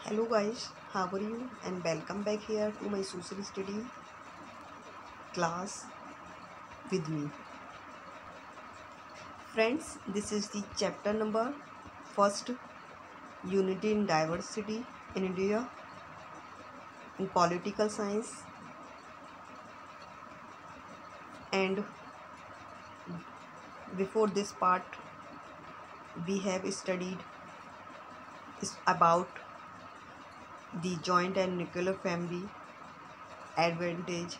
Hello guys, how are you and welcome back here to my social study class with me. Friends, this is the chapter number first, Unity in Diversity in India in Political Science, and before this part we have studied about the joint and nuclear family, advantage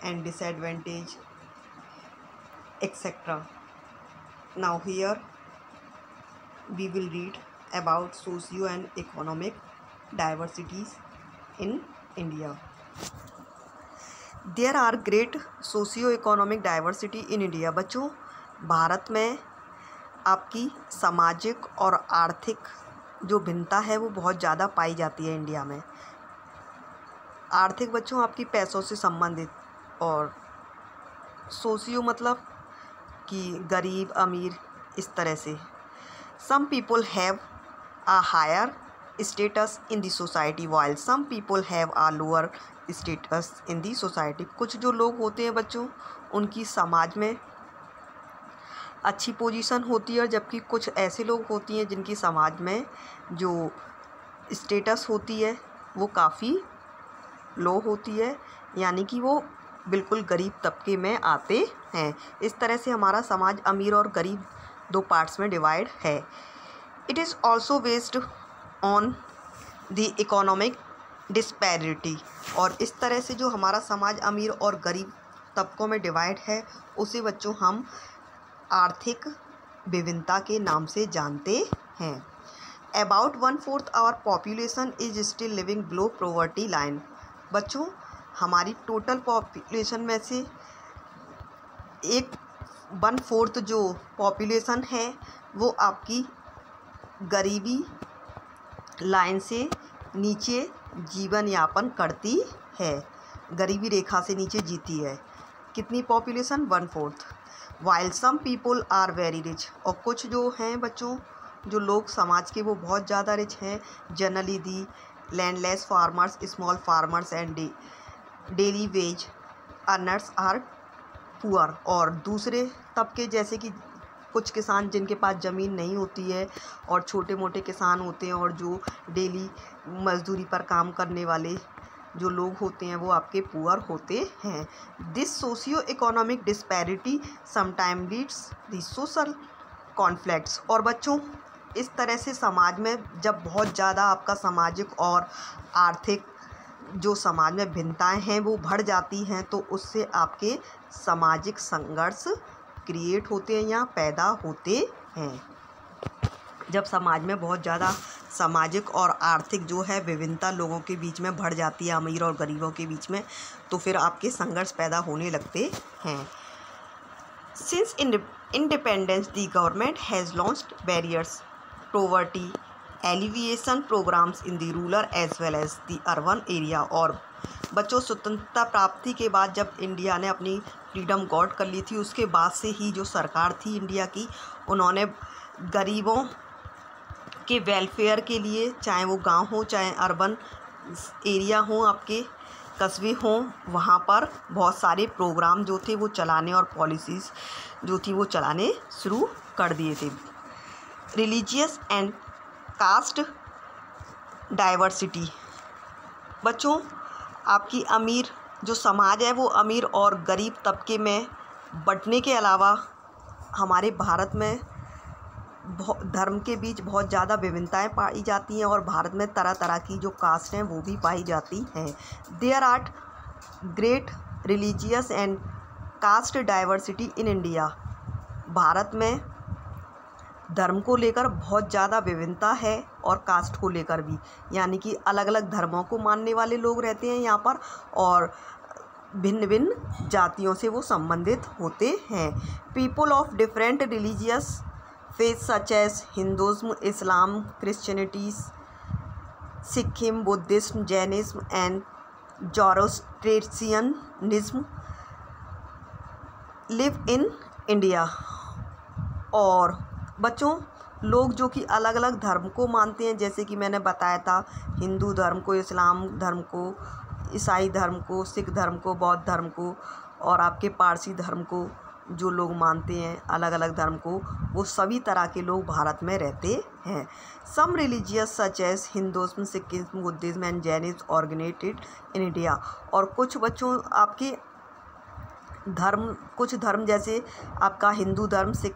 and disadvantage, etc. Now here we will read about socio and economic diversities in India. There are great socio-economic diversity in India. बच्चों, भारत में आपकी सामाजिक और आर्थिक जो भिन्नता है वो बहुत ज़्यादा पाई जाती है इंडिया में। आर्थिक बच्चों आपकी पैसों से संबंधित, और सोशियो मतलब कि गरीब अमीर, इस तरह से। Some people have a higher status in the society while some people have a lower status in the society। कुछ जो लोग होते हैं बच्चों, उनकी समाज में अच्छी पोजीशन होती है, जबकि कुछ ऐसे लोग होती हैं जिनकी समाज में जो स्टेटस होती है वो काफ़ी लो होती है, यानी कि वो बिल्कुल गरीब तबके में आते हैं। इस तरह से हमारा समाज अमीर और गरीब दो पार्ट्स में डिवाइड है। It is also based on the economic disparity, और इस तरह से जो हमारा समाज अमीर और गरीब तबकों में डिवाइड है उसे बच्चों हम आर्थिक विभिन्नता के नाम से जानते हैं। About 1/4 our population is still living below poverty line. बच्चों, हमारी टोटल पॉपुलेशन में से 1/4 जो पॉपुलेशन है वो आपकी गरीबी लाइन से नीचे जीवन यापन करती है, गरीबी रेखा से नीचे जीती है। कितनी population? 1/4। While some people are very rich, और कुछ जो हैं बच्चों, जो लोग समाज के वो बहुत ज़्यादा रिच हैं। Generally the landless farmers, small farmers and daily wage earners are poor, और दूसरे तबके जैसे कि कुछ किसान जिनके पास ज़मीन नहीं होती है और छोटे मोटे किसान होते हैं, और जो डेली मजदूरी पर काम करने वाले जो लोग होते हैं वो आपके पुअर होते हैं। This socio economic disparity sometime leads the social conflicts. और बच्चों, इस तरह से समाज में जब बहुत ज़्यादा आपका सामाजिक और आर्थिक जो समाज में भिन्नताएं हैं वो बढ़ जाती हैं, तो उससे आपके सामाजिक संघर्ष क्रिएट होते हैं या पैदा होते हैं। जब समाज में बहुत ज़्यादा सामाजिक और आर्थिक जो है विभिन्नता लोगों के बीच में बढ़ जाती है, अमीर और गरीबों के बीच में, तो फिर आपके संघर्ष पैदा होने लगते हैं। Since independence the government has launched barriers poverty alleviation programmes in the rural as well as the urban area. और बच्चों, स्वतंत्रता प्राप्ति के बाद जब इंडिया ने अपनी फ्रीडम गॉट कर ली थी, उसके बाद से ही जो सरकार थी इंडिया की, उन्होंने गरीबों के वेलफेयर के लिए, चाहे वो गांव हो चाहे अर्बन एरिया हो, आपके कस्बे हों, वहाँ पर बहुत सारे प्रोग्राम जो थे वो चलाने और पॉलिसीज़ जो थी वो चलाने शुरू कर दिए थे। Religious and caste diversity. बच्चों, आपकी अमीर जो समाज है वो अमीर और गरीब तबके में बंटने के अलावा हमारे भारत में धर्म के बीच बहुत ज़्यादा विभिन्नताएं पाई जाती हैं, और भारत में तरह तरह की जो कास्ट हैं वो भी पाई जाती हैं। There are great religious and caste diversity in India. Bharat में धर्म को लेकर बहुत ज़्यादा विभिन्नता है और कास्ट को लेकर भी, यानी कि अलग अलग धर्मों को मानने वाले लोग रहते हैं यहाँ पर, और भिन्न भिन्न जातियों से वो संबंधित होते हैं। People of different religious faith such as Hinduism, Islam, Christianities, Sikhism, Buddhism, Jainism and Zoroastrianism live in India. और बच्चों, लोग जो कि अलग अलग धर्म को मानते हैं, जैसे कि मैंने बताया था, हिंदू धर्म को, इस्लाम धर्म को, ईसाई धर्म को, सिख धर्म को, बौद्ध धर्म को और आपके पारसी धर्म को जो लोग मानते हैं, अलग अलग धर्म को, वो सभी तरह के लोग भारत में रहते हैं। Some religious such as Hinduism, Sikhism, Buddhism and Jainism organised in India. और कुछ बच्चों आपके धर्म, कुछ धर्म जैसे आपका हिंदू धर्म, सिख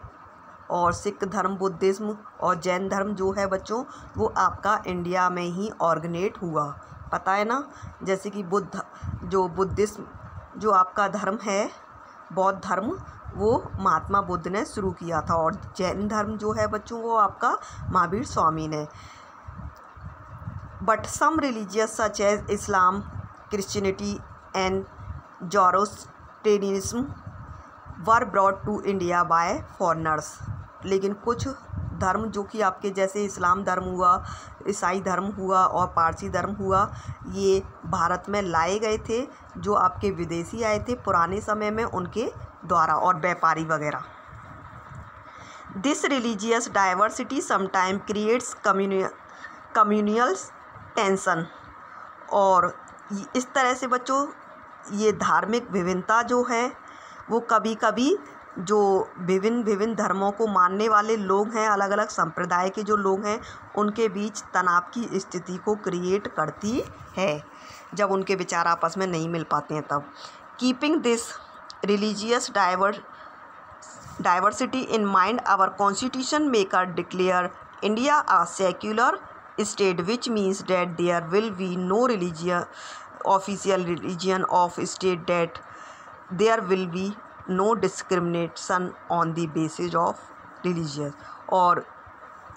धर्म, बुद्धिज्म और जैन धर्म जो है बच्चों, वो आपका इंडिया में ही ऑर्गेनाइज हुआ, पता है ना। जैसे कि बुद्धिज्म जो आपका धर्म है, बौद्ध धर्म, वो महात्मा बुद्ध ने शुरू किया था, और जैन धर्म जो है बच्चों, वो आपका महावीर स्वामी ने। But some religious such as Islam, Christianity and Zoroastrianism were brought to India by foreigners. लेकिन कुछ धर्म जो कि आपके जैसे इस्लाम धर्म हुआ, ईसाई धर्म हुआ और पारसी धर्म हुआ, ये भारत में लाए गए थे, जो आपके विदेशी आए थे पुराने समय में उनके द्वारा, और व्यापारी वगैरह। This religious diversity sometime creates communal tension. और इस तरह से बच्चों ये धार्मिक विभिन्नता जो है वो कभी कभी जो विभिन्न धर्मों को मानने वाले लोग हैं, अलग अलग संप्रदाय के जो लोग हैं, उनके बीच तनाव की स्थिति को क्रिएट करती है, जब उनके विचार आपस में नहीं मिल पाते हैं तब। Keeping this religious diversity in mind, our constitution maker declare India a secular state, which means that there will be no official religion of state, that there will be no discrimination on the basis of religious. और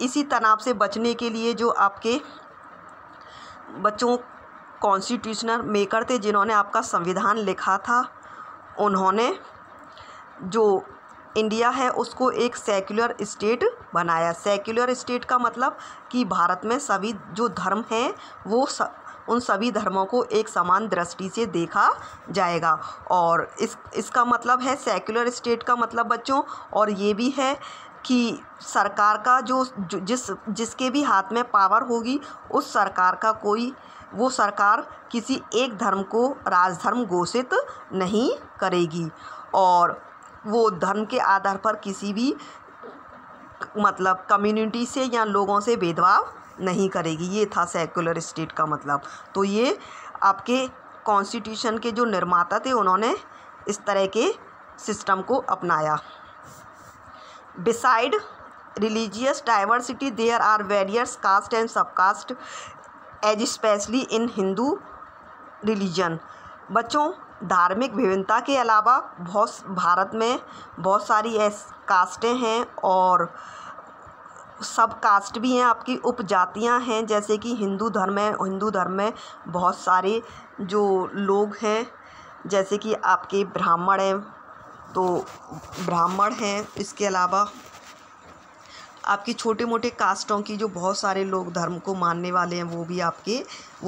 इसी तनाव से बचने के लिए जो आपके बच्चों कॉन्स्टिट्यूशनल मेकर थे, जिन्होंने आपका संविधान लिखा था, उन्होंने जो इंडिया है उसको एक सेक्युलर स्टेट बनाया। सेक्युलर स्टेट का मतलब कि भारत में सभी जो धर्म हैं वो उन सभी धर्मों को एक समान दृष्टि से देखा जाएगा। और इसका मतलब है, सेक्युलर स्टेट का मतलब बच्चों और ये भी है कि सरकार का जिसके भी हाथ में पावर होगी, उस सरकार का वो सरकार किसी एक धर्म को राजधर्म घोषित नहीं करेगी, और वो धर्म के आधार पर किसी भी मतलब कम्युनिटी से या लोगों से भेदभाव नहीं करेगी। ये था सेक्युलर स्टेट का मतलब। तो ये आपके कॉन्स्टिट्यूशन के जो निर्माता थे, उन्होंने इस तरह के सिस्टम को अपनाया। Beside religious diversity there are various caste and subcaste as especially in Hindu religion. बच्चों धार्मिक विभिन्नता के अलावा भारत में बहुत सारी कास्टें हैं और सब कास्ट भी हैं, आपकी उपजातियां हैं। जैसे कि हिंदू धर्म में बहुत सारे जो लोग हैं, जैसे कि आपके ब्राह्मण हैं, तो ब्राह्मण हैं। इसके अलावा आपकी छोटे मोटे कास्टों की जो बहुत सारे लोग धर्म को मानने वाले हैं, वो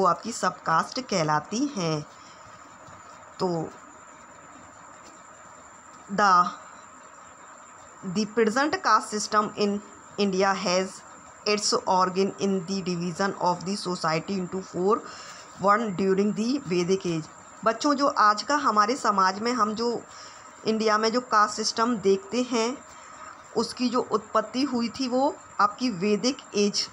आपकी सब कास्ट कहलाती हैं। तो the present caste system in India has its organ in the division of the society into 4 one during the वैदिक एज। बच्चों जो आज का हमारे समाज में हम जो इंडिया में जो कास्ट सिस्टम देखते हैं, उसकी जो उत्पत्ति हुई थी वो आपकी वैदिक एज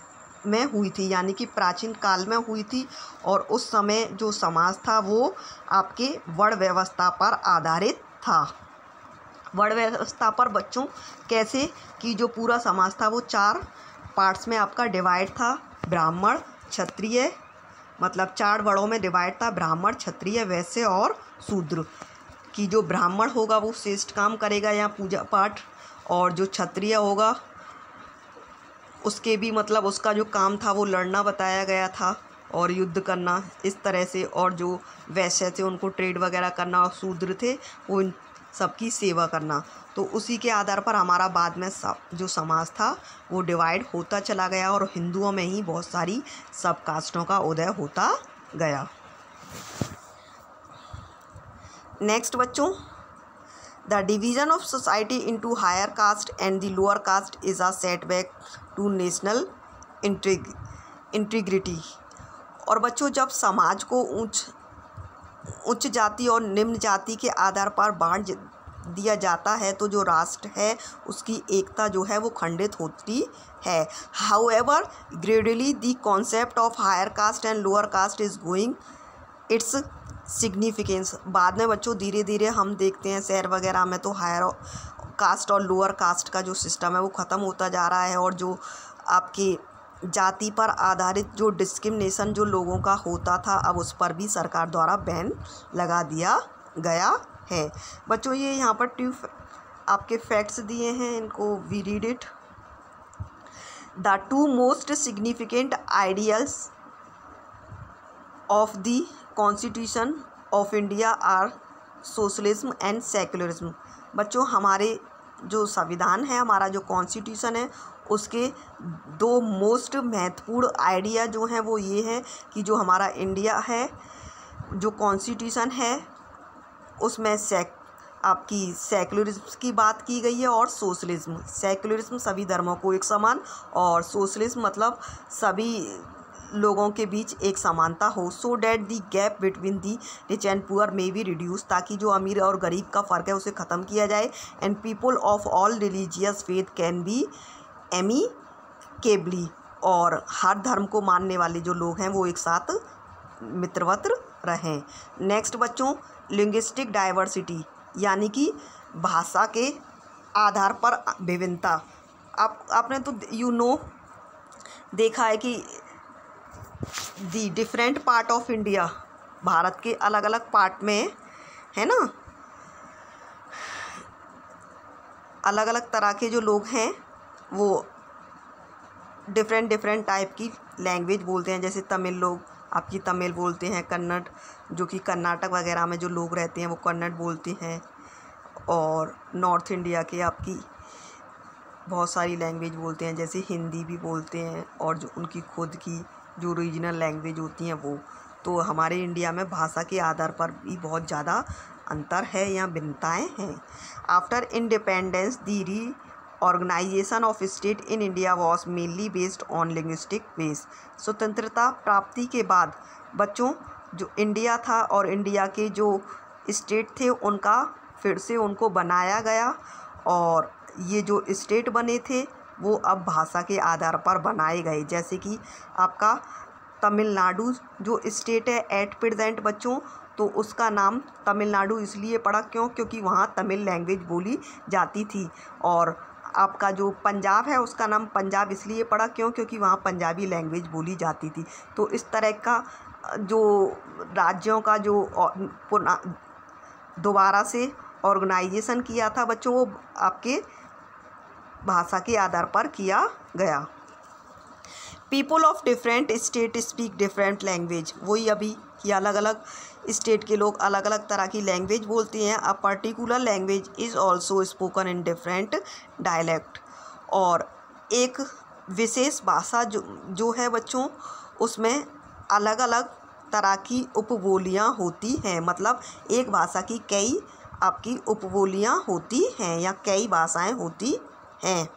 में हुई थी, यानी कि प्राचीन काल में हुई थी। और उस समय जो समाज था वो आपके वर्ण व्यवस्था पर आधारित था। वर्ण व्यवस्था पर बच्चों कैसे कि जो पूरा समाज था वो 4 पार्ट्स में आपका डिवाइड था। ब्राह्मण, क्षत्रिय, मतलब 4 वर्णों में डिवाइड था। ब्राह्मण, क्षत्रिय, वैश्य और शूद्र। कि जो ब्राह्मण होगा वो श्रेष्ठ काम करेगा या पूजा पाठ, और जो क्षत्रिय होगा उसके भी मतलब उसका जो काम था वो लड़ना बताया गया था और युद्ध करना इस तरह से। और जो वैश्य थे उनको ट्रेड वगैरह करना, और शूद्र थे वो इन सबकी सेवा करना। तो उसी के आधार पर हमारा बाद में जो समाज था वो डिवाइड होता चला गया, और हिंदुओं में ही बहुत सारी सब कास्टों का उदय होता गया। नेक्स्ट बच्चों, the division of society into higher caste and the lower caste is a setback to national integrity. और बच्चों, जब समाज को उच्च जाति और निम्न जाति के आधार पर बांट दिया जाता है तो जो राष्ट्र है उसकी एकता जो है वो खंडित होती है। However gradually the concept of higher caste and lower caste is going its significance. बाद में बच्चों धीरे धीरे हम देखते हैं शहर वगैरह में तो हायर कास्ट और लोअर कास्ट का जो सिस्टम है वो ख़त्म होता जा रहा है, और जो आपके जाति पर आधारित जो डिस्क्रिमिनेशन जो लोगों का होता था अब उस पर भी सरकार द्वारा बैन लगा दिया गया है। बच्चों, ये यहाँ पर आपके फैक्ट्स दिए हैं, इनको we read it. The two most significant ideals of the constitution of India are socialism and secularism. बच्चों, हमारे जो संविधान है, हमारा जो कॉन्स्टिट्यूशन है, उसके दो मोस्ट महत्वपूर्ण आइडिया जो हैं वो ये है कि जो हमारा इंडिया है, जो कॉन्स्टिट्यूशन है उसमें आपकी सेक्युलरिज्म की बात की गई है और सोशलिज्म। सेक्युलरिज्म सभी धर्मों को एक समान, और सोशलिज्म मतलब सभी लोगों के बीच एक समानता हो, so that the gap between the rich and poor may be reduce, ताकि जो अमीर और गरीब का फ़र्क है उसे ख़त्म किया जाए। And people of all religious faith can be amicably, और हर धर्म को मानने वाले जो लोग हैं वो एक साथ मित्रवत रहें। नेक्स्ट बच्चों, लिंग्विस्टिक डाइवर्सिटी, यानी कि भाषा के आधार पर विभिन्नता। आपने तो देखा है कि the different part of India, Bharat के अलग अलग पार्ट में है ना, अलग अलग तरह के जो लोग हैं वो डिफरेंट टाइप की लैंग्वेज बोलते हैं। जैसे तमिल लोग आपकी तमिल बोलते हैं, कन्नड़ जो कि कर्नाटक वगैरह में जो लोग रहते हैं वो कन्नड़ बोलते हैं, और नॉर्थ इंडिया के आपकी बहुत सारी लैंग्वेज बोलते हैं, जैसे हिंदी भी बोलते हैं, और जो उनकी खुद की जो रीजनल लैंग्वेज होती हैं वो। तो हमारे इंडिया में भाषा के आधार पर भी बहुत ज़्यादा अंतर है या भिन्नताएँ हैं। After independence the reorganisation of state in India was mainly based on linguistic base. स्वतंत्रता प्राप्ति के बाद बच्चों जो इंडिया था और इंडिया के जो स्टेट थे उनका फिर से उनको बनाया गया, और ये जो स्टेट बने थे वो अब भाषा के आधार पर बनाए गए। जैसे कि आपका तमिलनाडु जो स्टेट है एट प्रेजेंट बच्चों, तो उसका नाम तमिलनाडु इसलिए पड़ा क्योंकि वहाँ तमिल लैंग्वेज बोली जाती थी। और आपका जो पंजाब है उसका नाम पंजाब इसलिए पड़ा क्योंकि वहाँ पंजाबी लैंग्वेज बोली जाती थी। तो इस तरह का जो राज्यों का जो दोबारा से ऑर्गेनाइजेशन किया था बच्चों, वो आपके भाषा के आधार पर किया गया। People of different state speak different language, वही अभी कि अलग अलग स्टेट के लोग अलग अलग तरह की लैंग्वेज बोलते हैं। A particular language is also spoken in different dialect, और एक विशेष भाषा जो है बच्चों उसमें अलग अलग तरह की उपबोलियाँ होती हैं। मतलब एक भाषा की कई आपकी उपबोलियाँ होती हैं या कई भाषाएं होती हैं।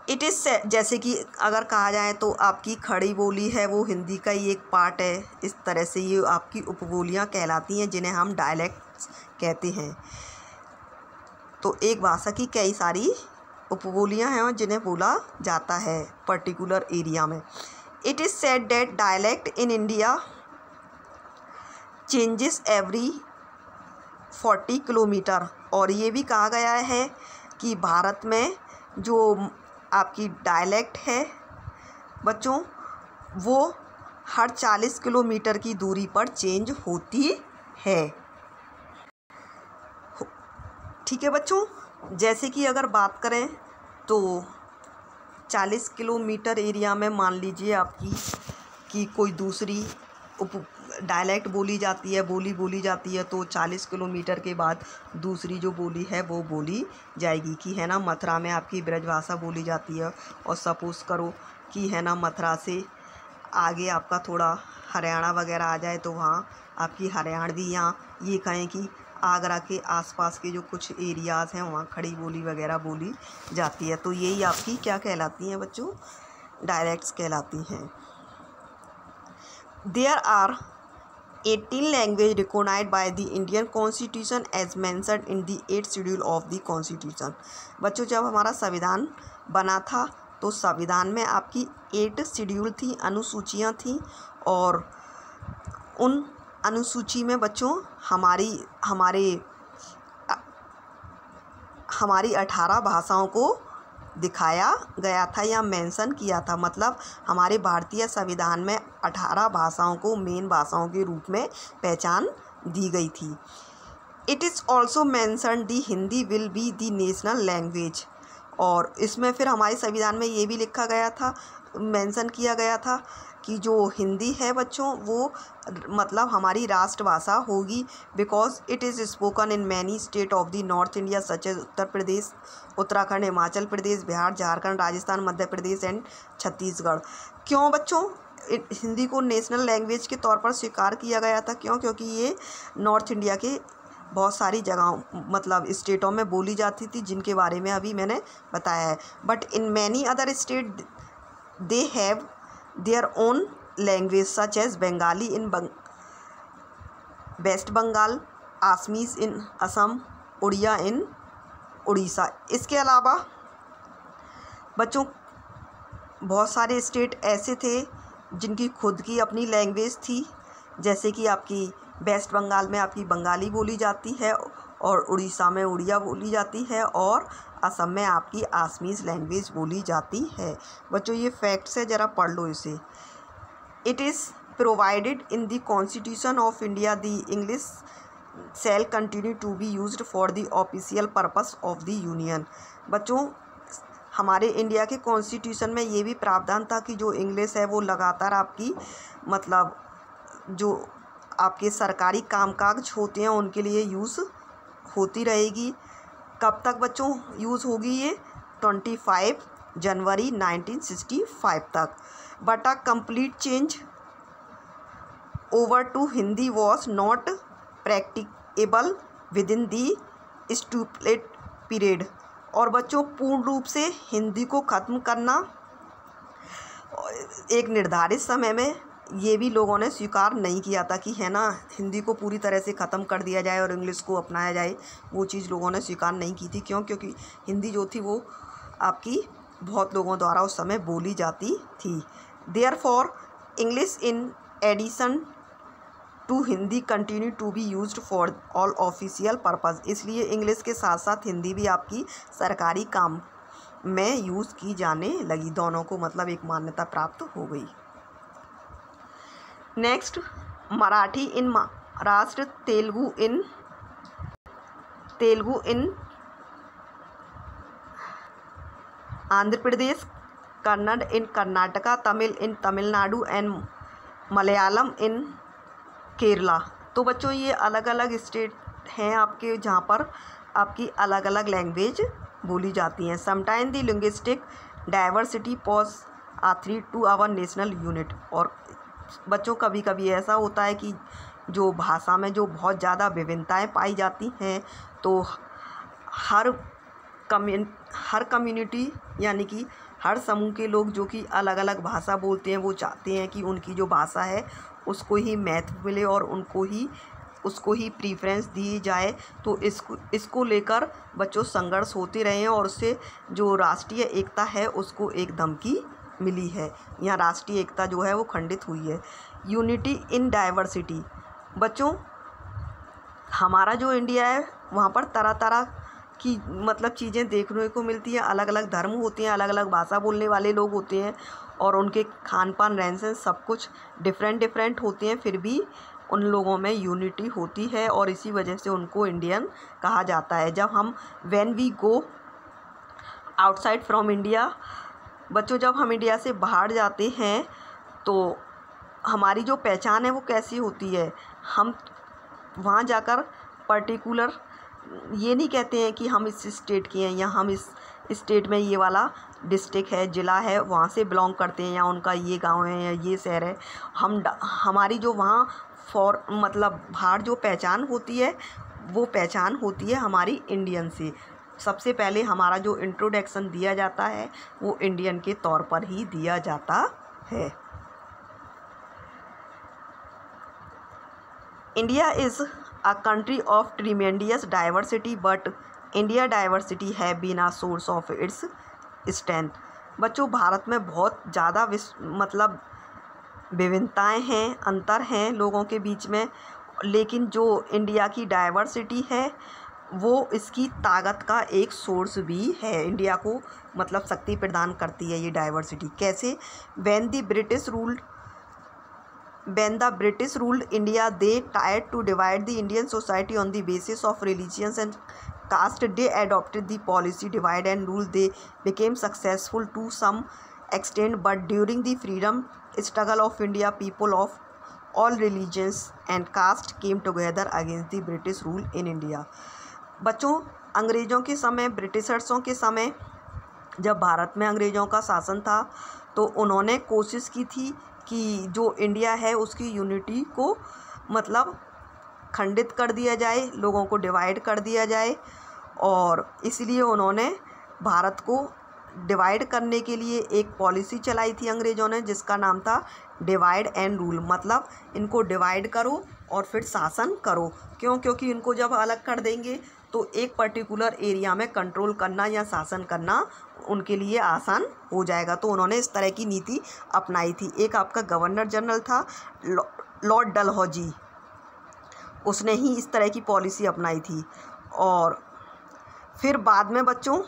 इट इज़ जैसे कि अगर कहा जाए तो आपकी खड़ी बोली है वो हिंदी का ही एक पार्ट है। इस तरह से ये आपकी उपबोलियाँ कहलाती हैं जिन्हें हम डायलेक्ट्स कहते हैं। तो एक भाषा की कई सारी उपबोलियाँ हैं और जिन्हें बोला जाता है पर्टिकुलर एरिया में। It is said that dialect in India changes every 40 kilometre, और ये भी कहा गया है कि भारत में जो आपकी डायलेक्ट है बच्चों वो हर 40 किलोमीटर की दूरी पर चेंज होती है। ठीक है बच्चों, जैसे कि अगर बात करें तो 40 किलोमीटर एरिया में मान लीजिए आपकी कि कोई दूसरी डायलेक्ट बोली जाती है तो 40 किलोमीटर के बाद दूसरी जो बोली है वो बोली जाएगी। कि है ना मथुरा में आपकी ब्रजभाषा बोली जाती है, और सपोज़ करो कि है ना मथुरा से आगे आपका थोड़ा हरियाणा वगैरह आ जाए तो वहाँ आपकी हरियाणवी, यहाँ ये कहें कि आगरा के आसपास के जो कुछ एरियाज़ हैं वहाँ खड़ी बोली वगैरह बोली जाती है। तो यही आपकी क्या कहलाती हैं बच्चों, डायलेक्ट्स कहलाती हैं। There are 18 language recognised by the Indian constitution as mentioned in the 8th schedule of the constitution. बच्चों जब हमारा संविधान बना था तो संविधान में आपकी 8 शेड्यूल थी, अनुसूचियाँ थीं, और उन अनुसूची में बच्चों हमारी 18 भाषाओं को दिखाया गया था या मेंशन किया था। मतलब हमारे भारतीय संविधान में 18 भाषाओं को मेन भाषाओं के रूप में पहचान दी गई थी। It is also mention the Hindi will be the national language. और इसमें फिर हमारे संविधान में ये भी लिखा गया था, मेंशन किया गया था कि जो हिंदी है बच्चों वो मतलब हमारी राष्ट्रभाषा होगी, because it is spoken in many state of the North India such as Uttar Pradesh, Uttarakhand, Himachal Pradesh, Bihar, Jharkhand, Rajasthan, Madhya Pradesh and Chhattisgarh. क्यों बच्चों हिंदी को नेशनल लैंग्वेज के तौर पर स्वीकार किया गया था? क्योंकि ये नॉर्थ इंडिया के बहुत सारी जगहों मतलब स्टेटों में बोली जाती थी, जिनके बारे में अभी मैंने बताया है। But in many other state they have their own language such as Bengali in West Bengal, Assamese in Assam, Oriya in Orissa. इसके अलावा बच्चों बहुत सारे स्टेट ऐसे थे जिनकी खुद की अपनी लैंग्वेज थी, जैसे कि आपकी वेस्ट बंगाल में आपकी बंगाली बोली जाती है, और उड़ीसा में उड़िया बोली जाती है, और असम में आपकी आसमीज लैंग्वेज बोली जाती है। बच्चों ये फैक्ट्स है, ज़रा पढ़ लो इसे। It is provided in the constitution of India the English shall continue to be used for the official purpose of the union. बच्चों हमारे इंडिया के कॉन्स्टिट्यूशन में ये भी प्रावधान था कि जो इंग्लिश है वो लगातार आपकी मतलब जो आपके सरकारी कामकाज होते हैं उनके लिए यूज़ होती रहेगी। कब तक बच्चों यूज़ होगी ये? 25 जनवरी 1965 तक। But a complete change over to Hindi was not practicable within the stipulated period. और बच्चों पूर्ण रूप से हिंदी को ख़त्म करना एक निर्धारित समय में ये भी लोगों ने स्वीकार नहीं किया था कि है ना हिंदी को पूरी तरह से ख़त्म कर दिया जाए और इंग्लिश को अपनाया जाए। वो चीज़ लोगों ने स्वीकार नहीं की थी। क्योंकि हिंदी जो थी वो आपकी बहुत लोगों द्वारा उस समय बोली जाती थी। Therefore English in addition to Hindi continue to be used for all official purpose. इसलिए इंग्लिश के साथ साथ हिंदी भी आपकी सरकारी काम में यूज़ की जाने लगी। दोनों को मतलब एक मान्यता प्राप्त हो गई। Next, Marathi in Maharashtra, Telugu in Andhra Pradesh, Kannada in Karnataka, Tamil in Tamil Nadu and Malayalam in Kerala. तो बच्चों ये अलग अलग स्टेट हैं आपके जहाँ पर आपकी अलग अलग लैंग्वेज बोली जाती हैं। Sometime the linguistic diversity pose a threat to our national unit. और बच्चों कभी कभी ऐसा होता है कि जो भाषा में जो बहुत ज़्यादा विभिन्नताएं पाई जाती हैं तो हर कम्युनिटी यानी कि हर समूह के लोग जो कि अलग अलग भाषा बोलते हैं वो चाहते हैं कि उनकी जो भाषा है उसको ही महत्व मिले और उसको ही प्रीफरेंस दी जाए। तो इसको लेकर बच्चों संघर्ष होते रहे हैं और उससे जो राष्ट्रीय एकता है उसको एक धमकी मिली है। यहाँ राष्ट्रीय एकता जो है वो खंडित हुई है। Unity in diversity. बच्चों हमारा जो इंडिया है वहाँ पर तरह तरह की मतलब चीज़ें देखने को मिलती हैं। अलग अलग धर्म होते हैं, अलग अलग भाषा बोलने वाले लोग होते हैं और उनके खान पान रहन सहन सब कुछ डिफरेंट होते हैं। फिर भी उन लोगों में यूनिटी होती है और इसी वजह से उनको इंडियन कहा जाता है। जब हम when we go outside from India, बच्चों जब हम इंडिया से बाहर जाते हैं तो हमारी जो पहचान है वो कैसी होती है? हम वहाँ जाकर पर्टिकुलर ये नहीं कहते हैं कि हम इस स्टेट के हैं या हम इस स्टेट में ये वाला डिस्ट्रिक्ट है, ज़िला है, वहाँ से बिलोंग करते हैं या उनका ये गांव है या ये शहर है। हमारी जो वहाँ मतलब बाहर जो पहचान होती है वो पहचान होती है हमारी इंडियन से। सबसे पहले हमारा जो इंट्रोडक्शन दिया जाता है वो इंडियन के तौर पर ही दिया जाता है। India is a country of tremendous diversity but India diversity has been a source of its strength. बच्चों, भारत में बहुत ज़्यादा मतलब विभिन्नताएं हैं, अंतर हैं लोगों के बीच में, लेकिन जो इंडिया की डाइवर्सिटी है वो इसकी ताकत का एक सोर्स भी है। इंडिया को मतलब शक्ति प्रदान करती है ये डाइवर्सिटी। कैसे? When the British ruled India, they tried to divide the Indian society on the basis of religions and caste. They adopted the policy divide and rule. They became successful to some extent, but during the freedom struggle of India, people of all religions and caste came together against the British rule in India. बच्चों, अंग्रेज़ों के समय, ब्रिटिशर्सों के समय जब भारत में अंग्रेज़ों का शासन था तो उन्होंने कोशिश की थी कि जो इंडिया है उसकी यूनिटी को मतलब खंडित कर दिया जाए, लोगों को डिवाइड कर दिया जाए, और इसलिए उन्होंने भारत को डिवाइड करने के लिए एक पॉलिसी चलाई थी अंग्रेज़ों ने, जिसका नाम था डिवाइड एंड रूल। मतलब इनको डिवाइड करो और फिर शासन करो। क्यों? क्योंकि इनको जब अलग कर देंगे तो एक पर्टिकुलर एरिया में कंट्रोल करना या शासन करना उनके लिए आसान हो जाएगा। तो उन्होंने इस तरह की नीति अपनाई थी। एक आपका गवर्नर जनरल था लॉर्ड डलहौजी, उसने ही इस तरह की पॉलिसी अपनाई थी। और फिर बाद में बच्चों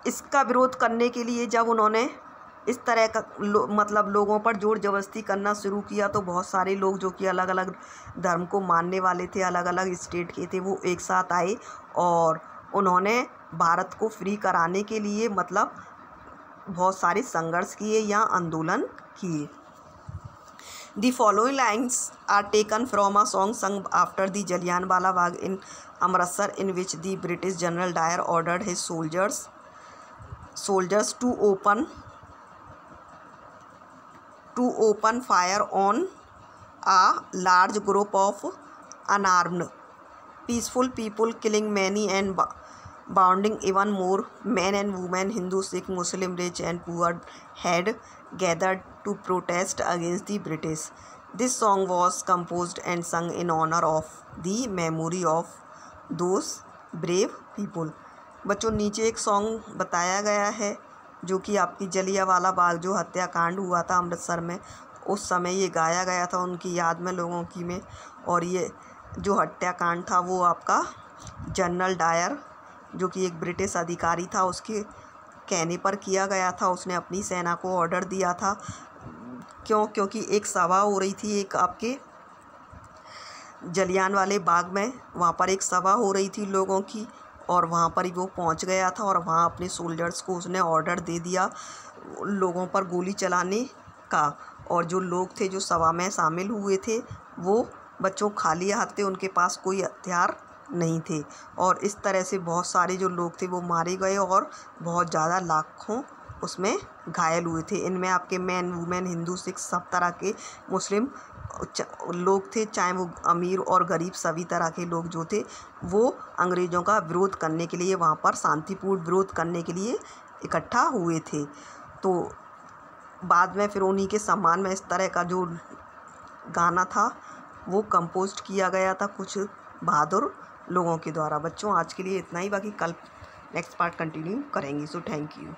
इसका विरोध करने के लिए जब उन्होंने इस तरह का मतलब लोगों पर जोर जबरदस्ती करना शुरू किया तो बहुत सारे लोग जो कि अलग अलग धर्म को मानने वाले थे, अलग अलग स्टेट के थे, वो एक साथ आए और उन्होंने भारत को फ्री कराने के लिए मतलब बहुत सारे संघर्ष किए या आंदोलन किए। The following lines are taken from a song sung after the Jallianwala Bagh in Amritsar, in which the British General Dyer ordered his soldiers to open fire on a large group of unarmed, peaceful people, killing many and wounding even more. Men and women, Hindu, Sikh, Muslim, rich and poor had gathered to protest against the British. This song was composed and sung in honor of the memory of those brave people. बच्चों, नीचे एक song बताया गया है जो कि आपकी जलियांवाला बाग जो हत्याकांड हुआ था अमृतसर में, उस समय ये गाया गया था उनकी याद में, लोगों की में। और ये जो हत्याकांड था वो आपका जनरल डायर जो कि एक ब्रिटिश अधिकारी था उसके कहने पर किया गया था। उसने अपनी सेना को ऑर्डर दिया था। क्योंकि एक सभा हो रही थी एक आपके जलियांवाले बाग में, वहाँ पर एक सभा हो रही थी लोगों की, और वहाँ पर ही वो पहुँच गया था और वहाँ अपने सोल्जर्स को उसने ऑर्डर दे दिया लोगों पर गोली चलाने का। और जो लोग थे जो सभा में शामिल हुए थे वो बच्चों खाली हाथ थे, उनके पास कोई हथियार नहीं थे। और इस तरह से बहुत सारे जो लोग थे वो मारे गए और बहुत ज़्यादा लाखों उसमें घायल हुए थे। इनमें आपके मैन, वुमेन, हिंदू, सिख, सब तरह के मुस्लिम लोग थे, चाहे वो अमीर और गरीब, सभी तरह के लोग जो थे वो अंग्रेज़ों का विरोध करने के लिए, वहाँ पर शांतिपूर्ण विरोध करने के लिए इकट्ठा हुए थे। तो बाद में फिर उन्हीं के सम्मान में इस तरह का जो गाना था वो कंपोज किया गया था कुछ बहादुर लोगों के द्वारा। बच्चों, आज के लिए इतना ही, बाकी कल नेक्स्ट पार्ट कंटिन्यू करेंगे। So thank you.